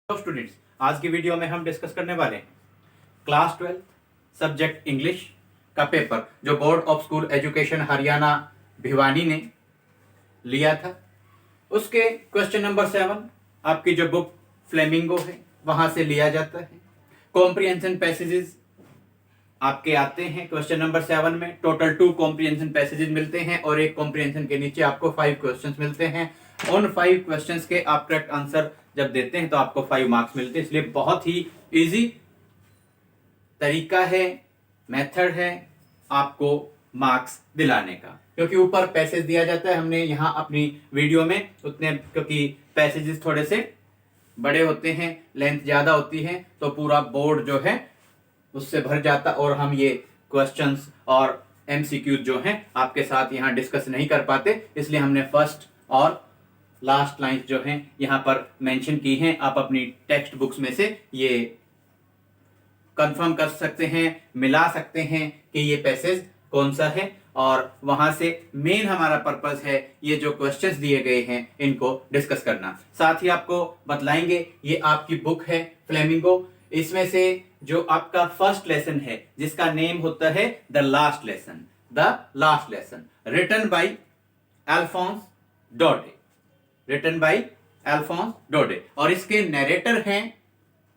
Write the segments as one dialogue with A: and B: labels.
A: तो स्टूडेंट्स, आज की वीडियो में हम डिस्कस करने वाले हैं क्लास 12 सब्जेक्ट इंग्लिश का पेपर जो board of school education Haryana Bhiwani ने लिया था। उसके क्वेश्चन नंबर 7 आपकी जो बुक फ्लेमिंगो है वहां से लिया जाता है। कॉम्प्रिहेंशन पैसेजेस आपके आते हैं क्वेश्चन नंबर 7 में। टोटल 2 कॉम्प्रिहेंशन पैसेजेस मिलते हैं और एक कॉम्प्रिहेंशन के नीचे आपको 5 क्वेश्चंस मिलते हैं। उन 5 क्वेश्चंस के आप करेक्ट आंसर जब देते हैं तो आपको 5 मार्क्स मिलते हैं। इसलिए बहुत ही इजी तरीका है, मेथड है आपको मार्क्स दिलाने का, क्योंकि ऊपर पैसेज दिया जाता है। हमने यहाँ अपनी वीडियो में उतने, क्योंकि पैसेजेस थोड़े से बड़े होते हैं, लेंथ ज्यादा होती है, तो पूरा बोर्ड जो है उससे भर जाता और हम ये क्वेश्चंस और एमसीक्यू जो हैं आपके साथ यहाँ डिस्कस नहीं कर पाते। इसलिए हमने फर्स्ट और लास्ट लाइंस जो हैं यहाँ पर मेंशन की हैं। आप अपनी टेक्स्ट बुक्स में से ये कंफर्म कर सकते हैं, मिला सकते हैं कि ये पैसेज कौन सा है, और वहां से मेन हमारा पर्पस है ये जो क्वेश्चंस दिए गए हैं इनको डिस्कस करना। साथ ही आपको बतलाएंगे ये आपकी बुक है फ्लेमिंगो, इसमें से जो आपका फर्स्ट लेसन है जिसका नेम होता है the last lesson, written by Alphonse Daudet, और इसके नरेटर हैं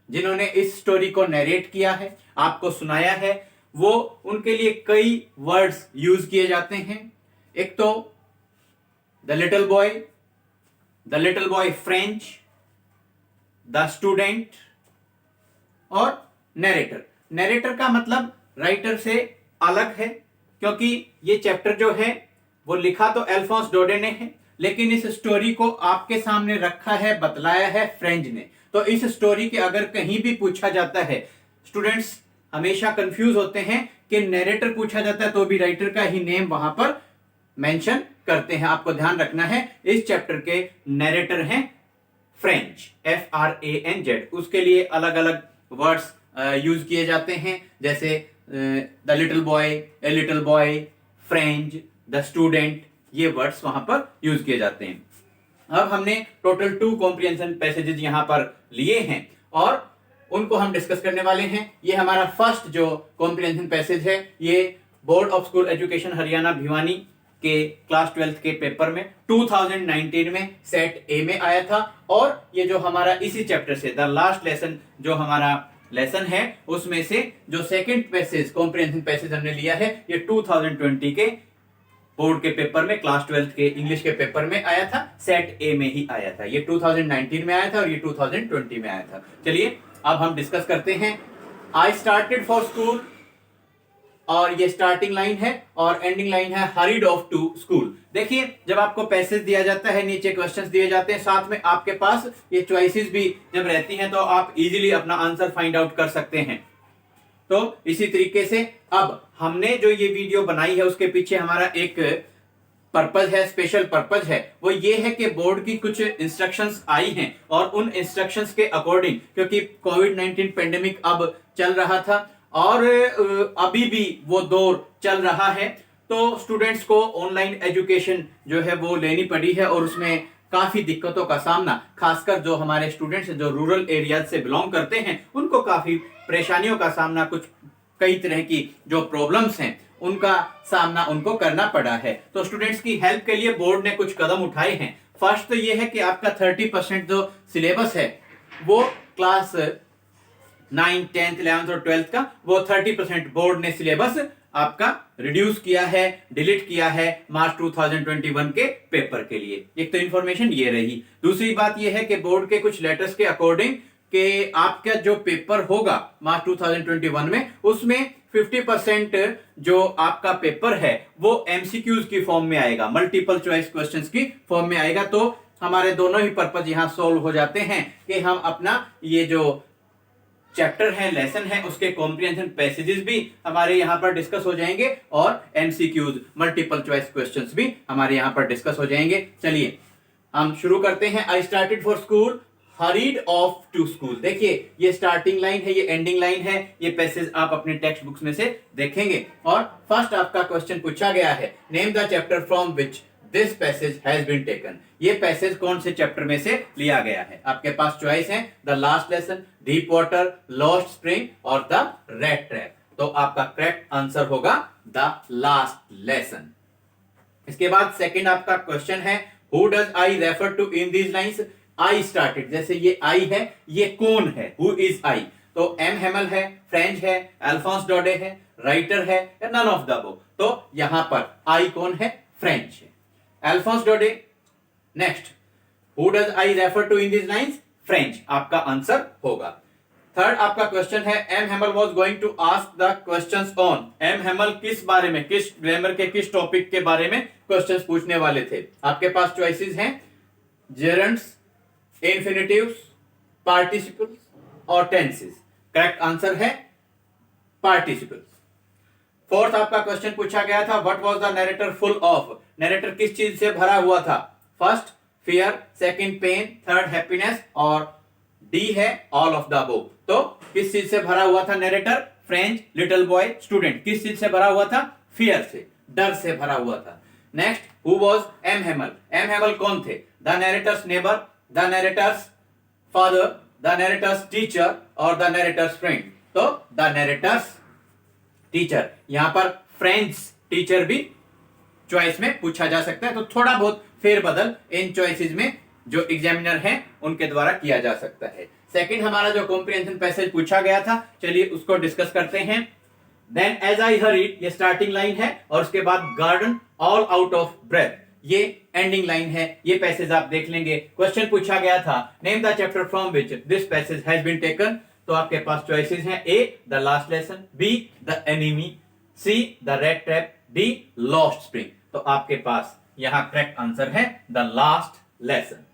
A: जिन्होंने इस स्टोरी को नरेट किया है, आपको सुनाया है। वो उनके लिए कई वर्ड्स यूज किए जाते हैं। एक तो the little boy French, the student और नरेटर का मतलब राइटर से अलग है, क्योंकि ये चैप्टर जो है वो लिखा तो अल्फोंस डोडे ने है, लेकिन इस स्टोरी को आपके सामने रखा है, बतलाया है फ्रेंच ने। तो इस स्टोरी के अगर कहीं भी पूछा जाता है, स्टूडेंट्स हमेशा कंफ्यूज होते हैं कि नरेटर पूछा जाता है तो भी राइटर का ही नेम वहां पर मेंशन करते हैं। आपको ध्यान रखना है इस चैप्टर के नरेटर हैं फ्रेंच, FRANZ। उसके लिए अलग अलग वर्ड्स यूज किए जाते हैं, जैसे the little boy, a little boy, French, the student, ये वर्ड्स वहां पर यूज किए जाते हैं। अब हमने टोटल 2 कॉम्प्रिहेंशन पैसेजेस यहां पर लिए हैं और उनको हम डिस्कस करने वाले हैं। ये हमारा फर्स्ट जो कॉम्प्रिहेंशन पैसेज है ये board of school education Haryana Bhiwani के क्लास 12 के पेपर में 2019 में सेट ए में आया था, और ये जो हमारा इसी चैप्टर से द लास्ट लेसन जो हमारा लेसन है उसमें से जो सेकंड पैसेज कॉम्प्रिहेंशन पैसेज हमने लिया है ये 2020 के बोर्ड के पेपर में, क्लास 12 के इंग्लिश के पेपर में आया था, सेट ए में ही आया था। ये 2019 में आया था और ये 2020 में आया था। चलिए अब हम डिस्कस करते हैं। आई स्टार्टेड फॉर स्कूल, और ये स्टार्टिंग लाइन है और एंडिंग लाइन है हरीड ऑफ टू स्कूल। देखिए जब आपको पैसेज दिया जाता है, नीचे क्वेश्चंस दिए जाते हैं, साथ में आपके पास ये चॉइसेस भी जब रहती हैं तो आप इजीली अपना आंसर फाइंड आउट कर सकते हैं। तो इसी तरीके से अब हमने जो ये वीडियो बनाई है उसके पीछे हमारा एक पर्पज है, स्पेशल पर्पज है। वो ये है कि बोर्ड की कुछ इंस्ट्रक्शंस आई हैं और उन इंस्ट्रक्शंस के अकॉर्डिंग, क्योंकि कोविड-19 पेंडेमिक अब चल रहा था और अभी भी वो दौर चल रहा है, तो स्टूडेंट्स को ऑनलाइन एजुकेशन जो है वो लेनी पड़ी है और उसमें काफी दिक्कतों का सामना, खासकर जो हमारे स्टूडेंट्स जो रूरल एरिया से बिलोंग करते हैं उनको काफी परेशानियों का सामना, कुछ कई तरह की जो प्रॉब्लम्स हैं उनका सामना उनको करना पड़ा है। तो स्टूडेंट्स की हेल्प के लिए बोर्ड ने कुछ कदम उठाए हैं। फर्स्ट तो ये है कि आपका 30% जो सिलेबस है वो क्लास 9, 10, 11 और 12 का वो 30% बोर्ड ने सिलेबस आपका रिड्यूस किया है, डिलीट किया है मार्च 2021 के पेपर के लिए। एक तो इंफॉर्मेशन ये रही। दूसरी बात ये है कि बोर्ड के कुछ लेटर्स के अकॉर्डिंग कि आपका जो पेपर होगा मार्च 2021 में उसमें 50% जो आपका पेपर है वो एमसीक्यूज की फॉर्म में आएगा, मल्टीपल चॉइस क्वेश्चंस की फॉर्म में आएगा। तो हमारे दोनों ही पर्पज यहां सोल्व हो जाते हैं कि हम अपना ये जो चैप्टर है, लेसन है, उसके कॉम्प्रिहेंशन पैसेजेस भी हमारे यहाँ पर डिस्कस हो जाएंगे और एमसीक्यूज मल्टीपल चॉइस क्वेश्चंस भी हमारे यहाँ पर डिस्कस हो जाएंगे। चलिए हम शुरू करते हैं। I started for school, hurried off to school. देखिए ये स्टार्टिंग लाइन है, ये एंडिंग लाइन है। ये पैसेज आप अपने टेक्स्ट बुक्स में से देखेंगे और फर्स्ट आपका क्वेश्चन पूछा गया है, name the chapter from which this passage has been taken. ये पैसेज कौन से चैप्टर में से लिया गया है? आपके पास चॉइस है the last lesson, deep water, lost spring और द रेड ट्रैप। तो आपका करेक्ट आंसर होगा द लास्ट लेसन। इसके बाद सेकंड आपका क्वेश्चन है who does I refer to in these lines. I started, जैसे ये आई है, ये कौन है? Who is I? तो एम हेमल है, फ्रेंच है, अल्फोंस डोडे है, राइटर है, या नन ऑफ द अबव? तो यहां पर आई कौन है? फ्रेंच है, Alphonse Daudet. Next, who does I refer to in these lines? French आपका आंसर होगा। थर्ड आपका क्वेश्चन है M Hamel was going to ask the questions on. M Hamel किस बारे में, किस ग्रामर के किस टॉपिक के बारे में क्वेश्चंस पूछने वाले थे? आपके पास चॉइसेस हैं जेरंड्स, इंफिनिटिव्स, पार्टिसिपल्स और टेंसेस। करेक्ट आंसर है पार्टिसिपल्स। फोर्थ आपका क्वेश्चन पूछा गया था what was the narrator full of. Narrator किस चीज से भरा हुआ था? First fear, second pain, third happiness और डी है ऑल ऑफ द अबव। तो किस चीज से भरा हुआ था narrator? French, little boy, student. किस चीज से भरा हुआ था? फियर से, डर से भरा हुआ था। Next, who was M Hamel. एम हेमल कौन थे? The narrator's neighbour, the narrator's father, the narrator's teacher और द नरेटर्स फ्रेंड। तो द नरेटर्स टीचर, यहां पर फ्रेंच टीचर भी चॉइस में पूछा जा सकता है। तो थोड़ा बहुत फेरबदल इन चॉइसेस में जो एग्जामिनर हैं उनके द्वारा किया जा सकता है। सेकंड हमारा जो कॉम्प्रिहेंशन पैसेज पूछा गया था, चलिए उसको डिस्कस करते हैं। देन एज आई हरीड, ये स्टार्टिंग लाइन है और उसके बाद garden all out of breath, ये एंडिंग लाइन है। ये पैसेज आप देख लेंगे। क्वेश्चन पूछा गया था name the chapter from which this passage has been taken. तो आपके पास चॉइसेस हैं A the last lesson, B the enemy, C the rat trap, D lost spring. तो आपके पास यहां करेक्ट आंसर है द लास्ट लेसन।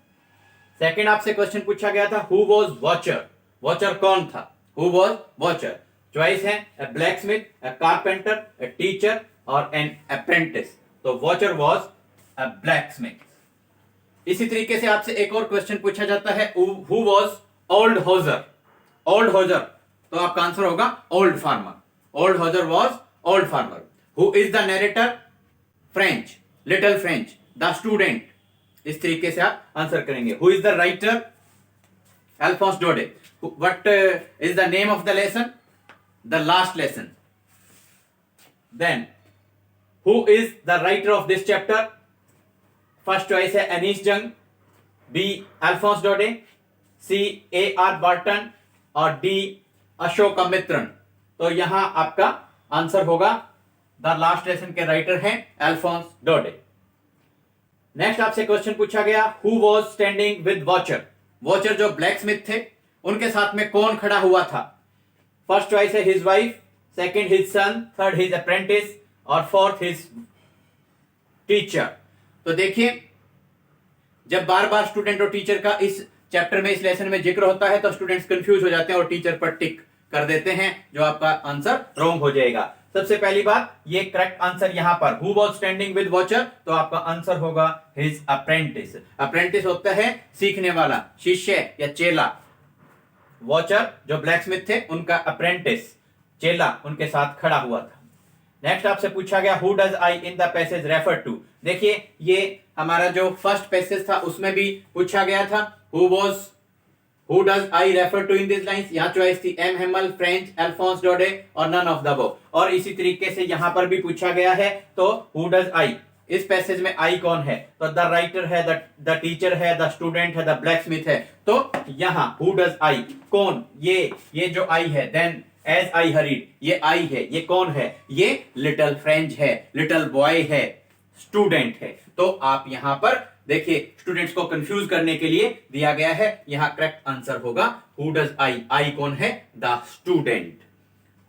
A: सेकंड आपसे क्वेश्चन पूछा गया था हु वाज वॉचर। वॉचर कौन था? Who was Wachter? चॉइस है a blacksmith, a carpenter, a teacher और एन अप्रेंटिस। तो वॉचर वाज अ ब्लैकस्मिथ। इसी तरीके से आपसे एक और क्वेश्चन पूछा जाता है who was old Hauser. Old Hauser, तो आपका आंसर होगा old farmer. Old Hauser was old farmer. Who is the narrator? French, little French, the student. इस तरीके से आप आंसर करेंगे। Who is the writer? Alphonse Daudet. What is the name of the lesson? The last lesson. Then who is the writer of this chapter? First choice है Anees Jung, B Alphonse Daudet, C A R Barton और D Ashokamitran. तो यहां आपका answer होगा the last lesson के writer हैं Alphons Daudet. Next आपसे question पूछा गया who was standing with watcher. Watcher जो ब्लैकस्मिथ थे उनके साथ में कौन खड़ा हुआ था? फर्स्ट चॉइस है his wife, second his son, third his apprentice और फोर्थ हिज टीचर। तो देखिए जब बार बार स्टूडेंट और टीचर का इस चैप्टर में, इस लेसन में जिक्र होता है तो स्टूडेंट्स कंफ्यूज हो जाते हैं और टीचर पर टिक कर देते हैं, जो आपका आंसर रॉन्ग हो जाएगा। सबसे पहली बात, ये करेक्ट आंसर यहां पर who was standing with watcher, तो आपका आंसर होगा हिज अप्रेंटिस। अप्रेंटिस होता है सीखने वाला, शिष्य या चेला। वॉचर जो ब्लैकस्मिथ थे उनका अप्रेंटिस, चेला, उनके साथ खड़ा हुआ था। नेक्स्ट आपसे पूछा गया who does I in the passage refer to. देखिए ये हमारा जो फर्स्ट पैसेज था उसमें भी पूछा गया था who does I refer to in this lines. यहां चॉइस थी M Hamel, French, Alphonse Daudet और नन ऑफ द अबव। और इसी तरीके से यहां पर भी पूछा गया है तो हु डज आई, इस पैसेज में आई कौन है? तो द राइटर है, द टीचर है, द स्टूडेंट है, द ब्लैकस्मिथ है। तो यहां हु डज आई कौन? ये जो आई है। देन एज आई हरीड, ये आई है, ये कौन है? ये लिटिल फ्रेंच है, लिटिल बॉय है, स्टूडेंट है। तो आप यहां पर देखिए स्टूडेंट्स को कंफ्यूज करने के लिए दिया गया है। यहां करेक्ट आंसर होगा हु डज आई। आई कौन है? The student.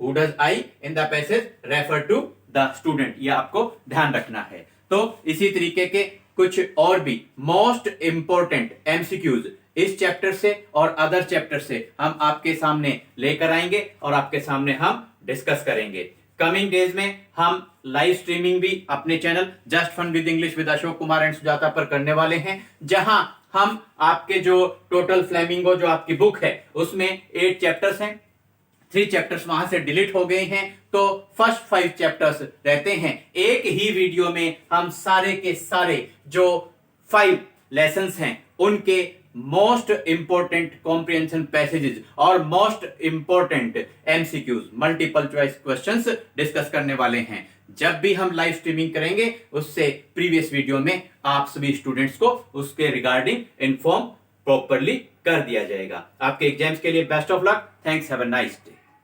A: Who does I in the passage refer to the student, ये आपको ध्यान रखना है। तो इसी तरीके के कुछ और भी मोस्ट इंपोर्टेंट एमसीक्यूज इस चैप्टर से और अदर चैप्टर से हम आपके सामने लेकर आएंगे और आपके सामने हम डिस्कस करेंगे। कमिंग डेज में हम लाइव स्ट्रीमिंग भी अपने channel just fun with English with Ashok Kumar and Sujata पर करने वाले हैं, जहां हम आपके जो टोटल फ्लेमिंगो जो आपकी बुक है उसमें 8 चैप्टर्स हैं, 3 चैप्टर्स वहां से डिलीट हो गए हैं, तो फर्स्ट 5 चैप्टर्स रहते हैं। एक ही वीडियो में हम सारे के सारे जो 5 लेसन्स हैं उनके मोस्ट इंपोर्टेंट कॉम्प्रिहेंशन पैसेजेस और most important MCQs multiple choice questions discuss करने वाले हैं। जब भी हम लाइव स्ट्रीमिंग करेंगे उससे प्रीवियस वीडियो में आप सभी स्टूडेंट्स को उसके रिगार्डिंग इन्फॉर्म प्रॉपरली कर दिया जाएगा। आपके एग्जाम्स के लिए best of luck. Thanks, have a nice day.